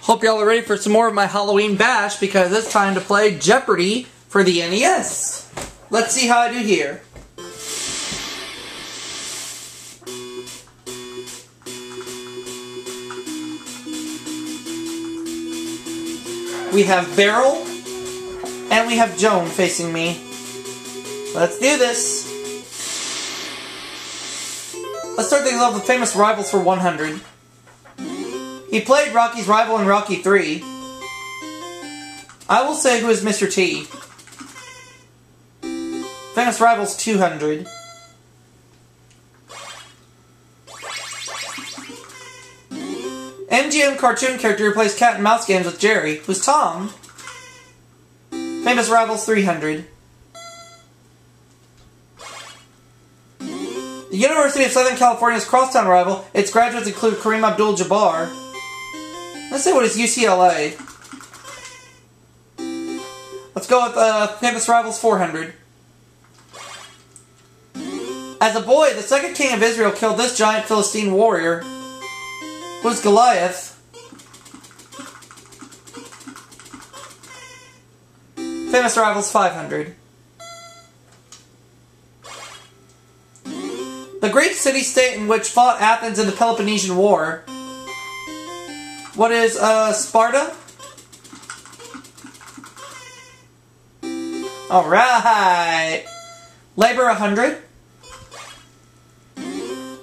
Hope y'all are ready for some more of my Halloween bash because it's time to play Jeopardy for the NES. Let's see how I do here. We have Beryl and we have Joan facing me. Let's do this. Let's start things off with famous rivals for 100. He played Rocky's rival in Rocky 3. I will say who is Mr. T. Famous rivals 200. MGM cartoon character who plays cat and mouse games with Jerry, who's Tom. Famous rivals 300. The University of Southern California's crosstown rival, its graduates include Kareem Abdul-Jabbar. Let's say what is UCLA. Let's go with famous rivals 400. As a boy, the second king of Israel killed this giant Philistine warrior. Who's Goliath? Famous rivals 500. The Greek city-state in which fought Athens in the Peloponnesian War. What is, Sparta? Alright! Labor 100.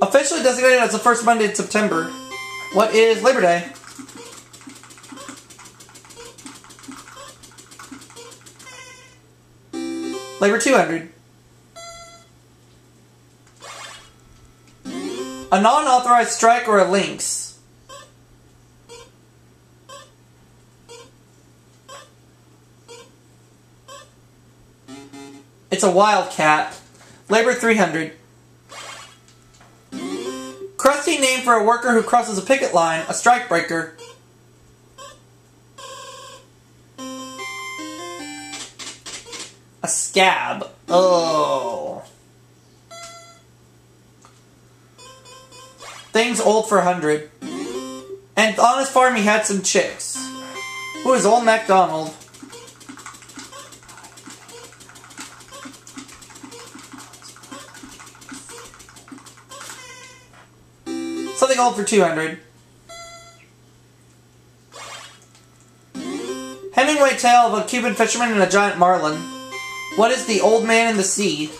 Officially designated as the first Monday in September. What is Labor Day? Labor 200. A non-authorized strike or a lynx? It's a wildcat. Labor 300. Crusty name for a worker who crosses a picket line, a strikebreaker. A scab. Oh. Things old for 100. And on his farm he had some chicks. Who is Old MacDonald? Something old for 200. Hemingway tale of a Cuban fisherman and a giant marlin. What is the old man in the sea?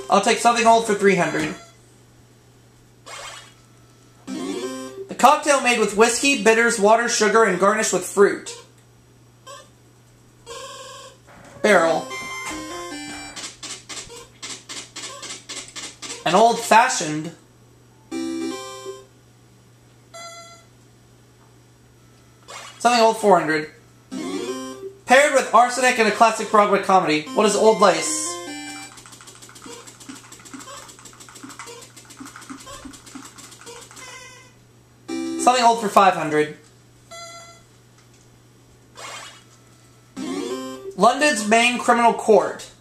I'll take something old for 300. The cocktail made with whiskey, bitters, water, sugar, and garnished with fruit. Barrel. An old-fashioned. Something old 400. Paired with arsenic in a classic Broadway comedy. What is old lace? Something old for 500. London's main criminal court.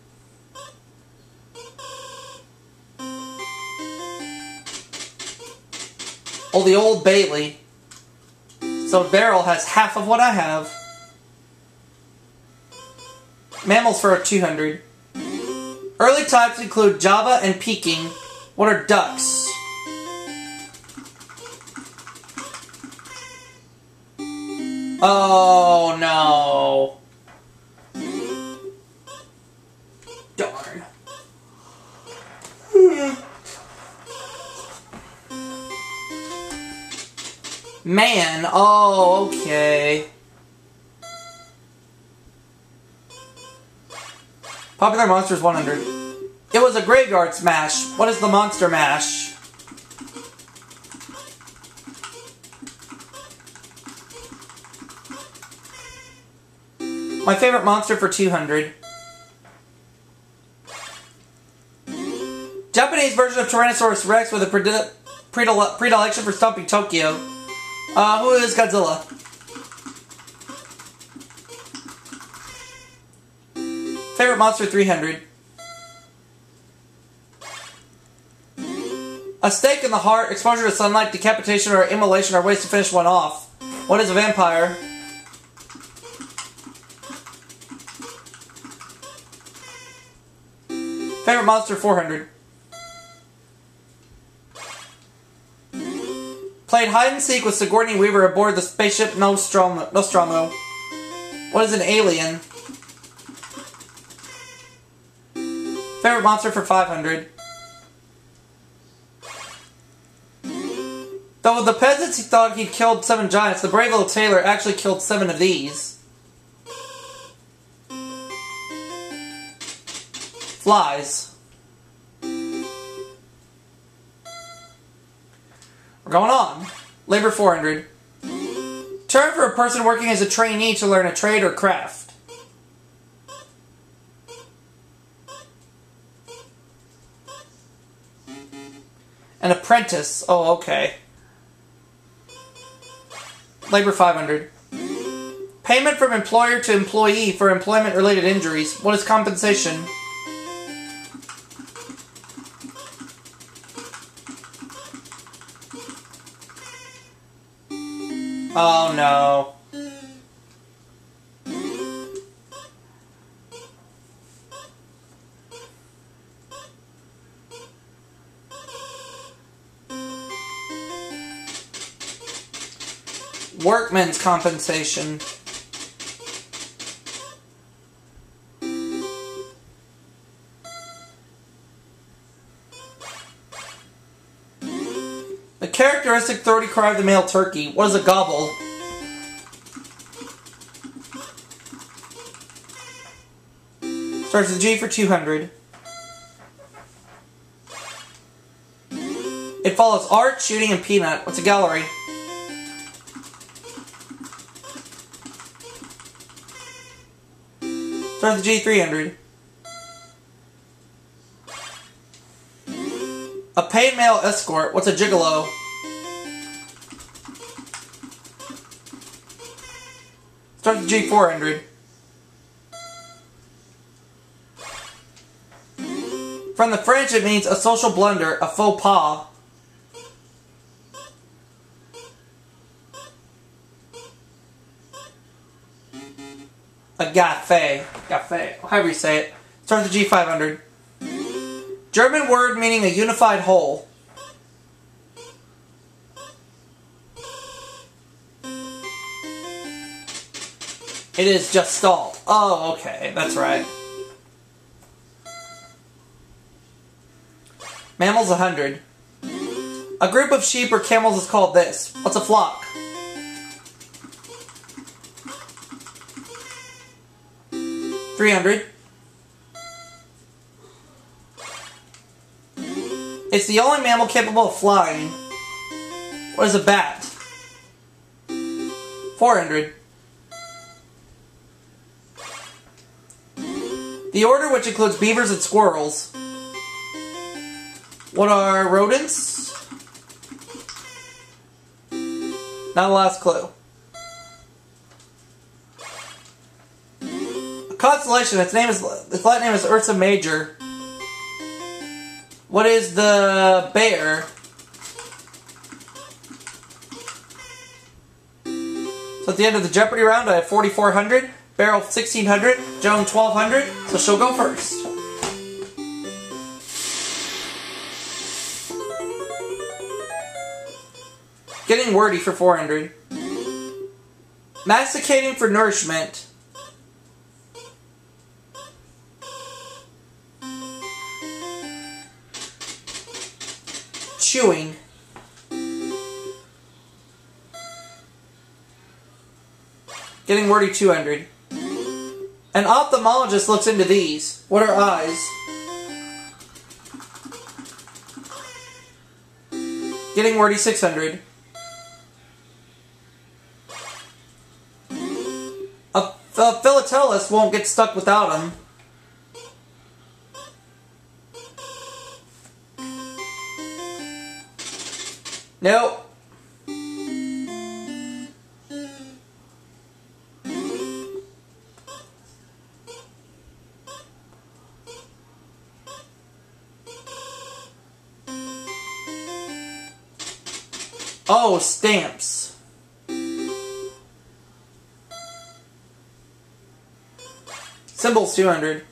Oh, the Old Bailey. So Beryl has half of what I have. Mammals for 200. Early types include Java and Peking. What are ducks? Oh, no. Darn. Man, oh, okay. Popular Monsters 100. It was a graveyard smash. What is the Monster Mash? My favorite monster for 200. Japanese version of Tyrannosaurus Rex with a predilection for stomping Tokyo. Who is Godzilla? Favorite monster 300. A stake in the heart, exposure to sunlight, decapitation, or immolation are ways to finish one off. What is a vampire? Favorite monster 400. Played hide and seek with Sigourney Weaver aboard the spaceship Nostromo. What is an alien? Favorite monster for 500. Though with the peasants he thought he'd killed 7 giants, the brave little tailor actually killed 7 of these. Flies. We're going on. Labor 400. Term for a person working as a trainee to learn a trade or craft. An apprentice. Oh, okay. Labor 500. Payment from employer to employee for employment-related injuries. What is compensation? Oh no. Workman's compensation. The characteristic throaty cry of the male turkey. What is a gobble? Starts with G for 200. It follows art, shooting, and peanut. What's a gallery? Starts with G 300. A paid male escort. What's a gigolo? Starts with G 400. From the French, it means a social blunder, a faux pas. A gaffe. Gaffe. However you say it. Starts with G 500. German word meaning a unified whole. It is just stall. Oh, okay. That's right. Mammals 100. A group of sheep or camels is called this. What's a flock? $300. It's the only mammal capable of flying. What is a bat? $400. The order, which includes beavers and squirrels. What are rodents? Not the last clue. A constellation. Its Latin name is Ursa Major. What is the bear? So at the end of the Jeopardy round, I have 4,400, Beryl 1,600, Joan 1,200. So she'll go first. Getting wordy for 400. Masticating for nourishment. Chewing. Getting wordy 200. An ophthalmologist looks into these. What are eyes? Getting wordy 600. A philatelist won't get stuck without him. Nope. Oh, stamps. Symbols 200.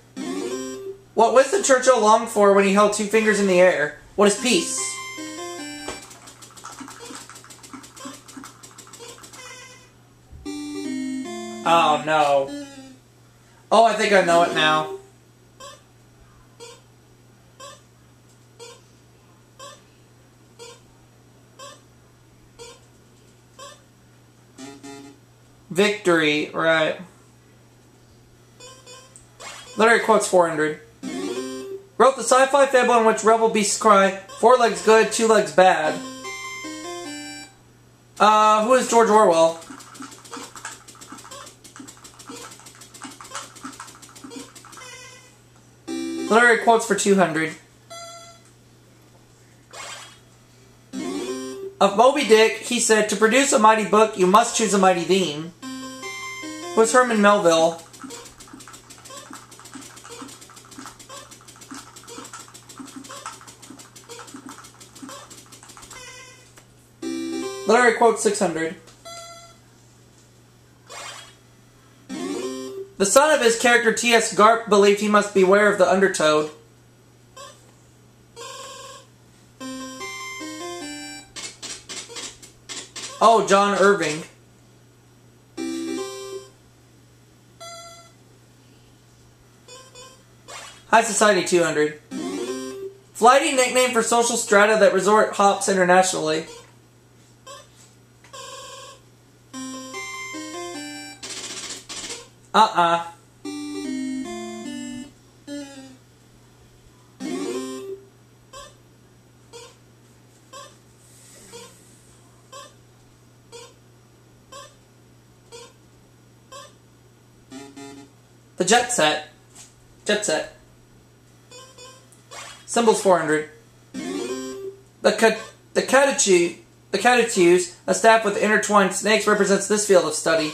What Winston Churchill longed for when he held two fingers in the air? What is peace? Oh no. Oh, I think I know it now. Victory, right. Literary quotes 400. Wrote the sci-fi fable in which rebel beasts cry, 4 legs good, 2 legs bad. Who is George Orwell? Literary quotes for 200. Of Moby Dick, he said, to produce a mighty book, you must choose a mighty theme. Who is Herman Melville? Literary quote 600. The son of his character T.S. Garp believed he must beware of the undertow. Oh, John Irving. High Society 200. Flighty nickname for social strata that resort hops internationally. The Jet Set. Jet Set. Symbols 400. The caduceus, a staff with intertwined snakes, represents this field of study.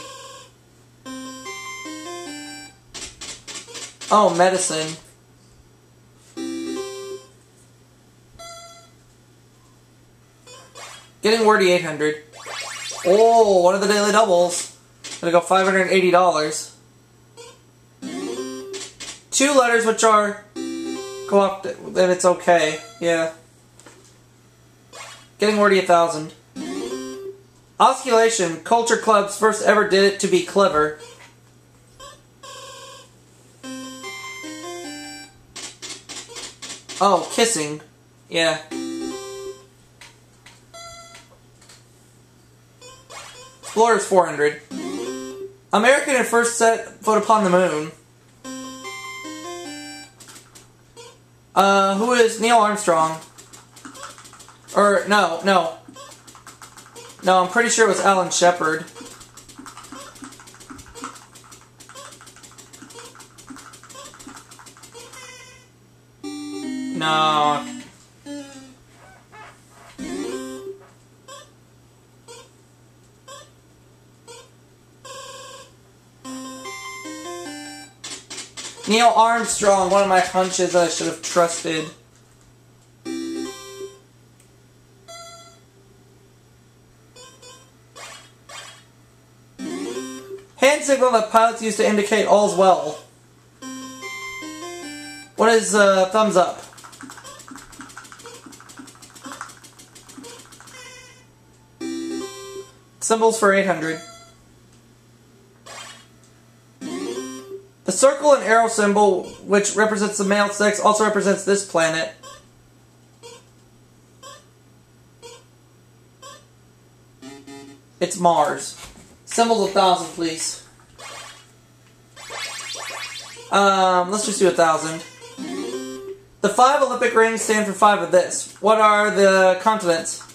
Oh, medicine. Getting wordy 800. Oh, one of the daily doubles. Gonna go $580. 2 letters which are co-opted, then it's okay. Yeah. Getting wordy 1,000. Osculation. Culture clubs first ever did it to be clever. Oh, kissing. Yeah. Explorers 400. American had first set foot upon the moon. Who is Neil Armstrong? Or, no. No, I'm pretty sure it was Alan Shepard. No. Neil Armstrong, one of my hunches that I should have trusted. Hand signal that pilots use to indicate all's well. What is thumbs up? Symbols for 800. The circle and arrow symbol, which represents the male sex, also represents this planet. It's Mars. Symbols 1,000, please. Let's just do 1,000. The 5 Olympic rings stand for 5 of this. What are the continents?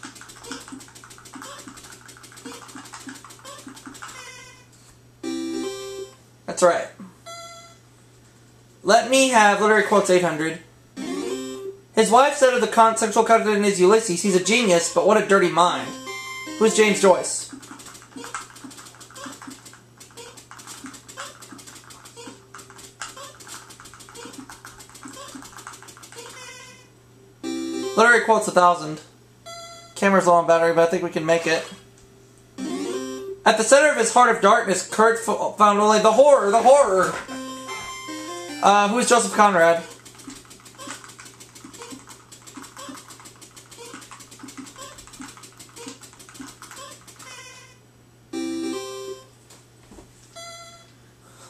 That's right. Let me have literary quotes 800. His wife said of the sexual continent is Ulysses, he's a genius, but what a dirty mind. Who's James Joyce? Literary quotes 1,000. Camera's low on battery, but I think we can make it. At the center of his heart of darkness, Kurt found only the horror, the horror! Who is Joseph Conrad?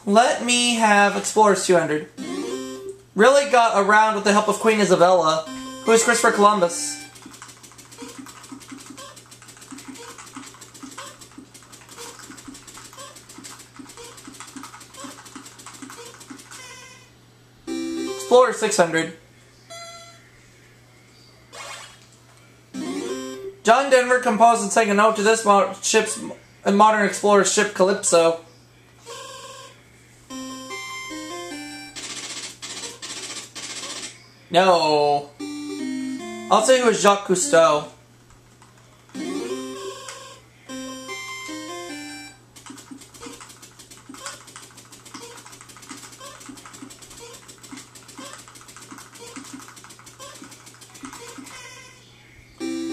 Let me have Explorers 200. Really got around with the help of Queen Isabella. Who is Christopher Columbus? Explorer 600. John Denver composed and sang a note to this ship's modern explorer's ship Calypso. No. I'll say it was Jacques Cousteau.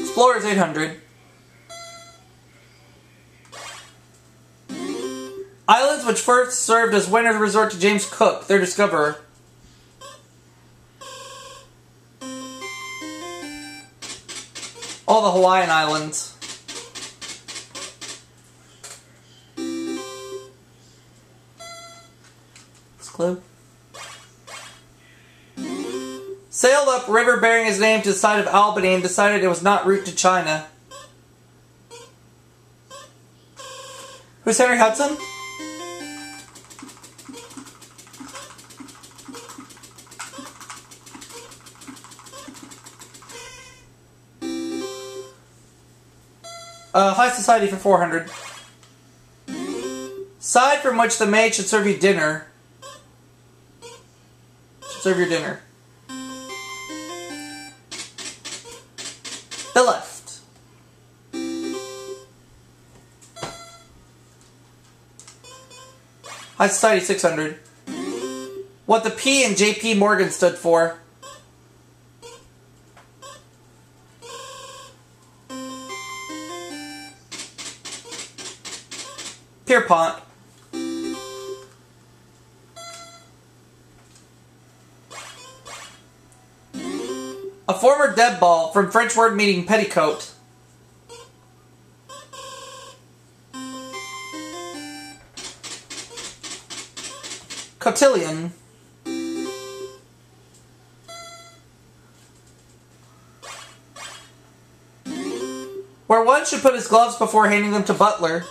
Explorers 800. Islands which first served as winter resort to James Cook, their discoverer. All the Hawaiian Islands. This clue. Sailed up river bearing his name to the side of Albany and decided it was not route to China. Who's Henry Hudson? High society for 400. Side from which the maid should serve you dinner. Should serve your dinner. The left. High society 600. What the P in J.P. Morgan stood for. Pierpont. A former deadball from French word meaning petticoat. Cotillion. Where one should put his gloves before handing them to butler.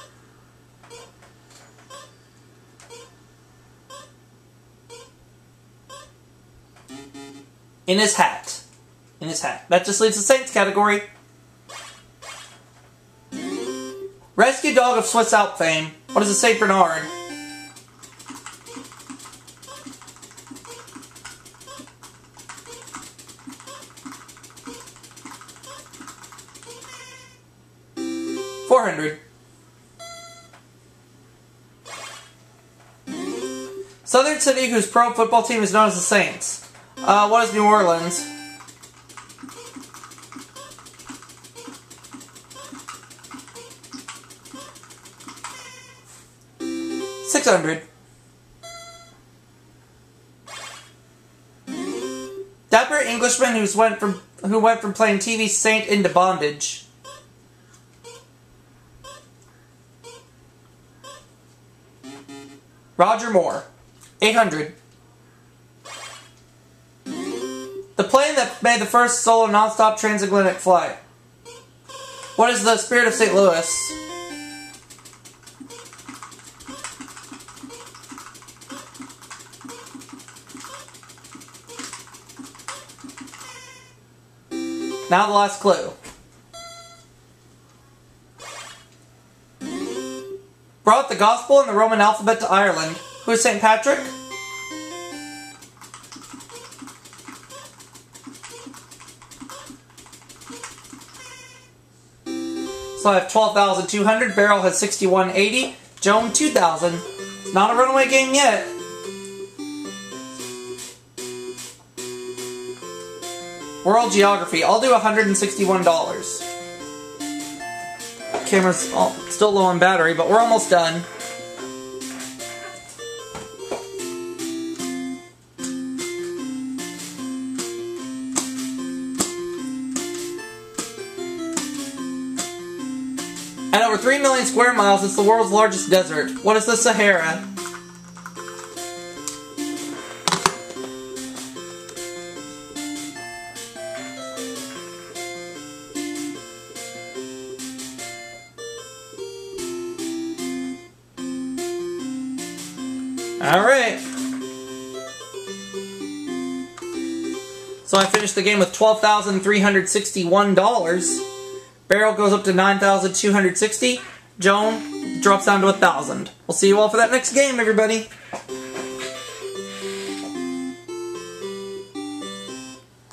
In his hat. In his hat. That just leaves the Saints category. Rescue dog of Swiss Alp fame. What is a Saint Bernard? $400. Southern city whose pro football team is known as the Saints. What is New Orleans? $600. Dapper Englishman who went from playing TV saint into bondage. Roger Moore. 800. The plane that made the first solo non-stop transatlantic flight. What is the Spirit of St. Louis? Now the last clue. Brought the gospel and the Roman alphabet to Ireland. Who is St. Patrick? So I have 12,200. Beryl has 6,180. Joan 2,000. It's not a runaway game yet. World Geography. I'll do $161. camera's still low on battery, but we're almost done. At over 3 million square miles, it's the world's largest desert. What is the Sahara? Alright. So I finished the game with $12,361. Barrel goes up to $9,260. Joan drops down to $1,000. We'll see you all for that next game, everybody.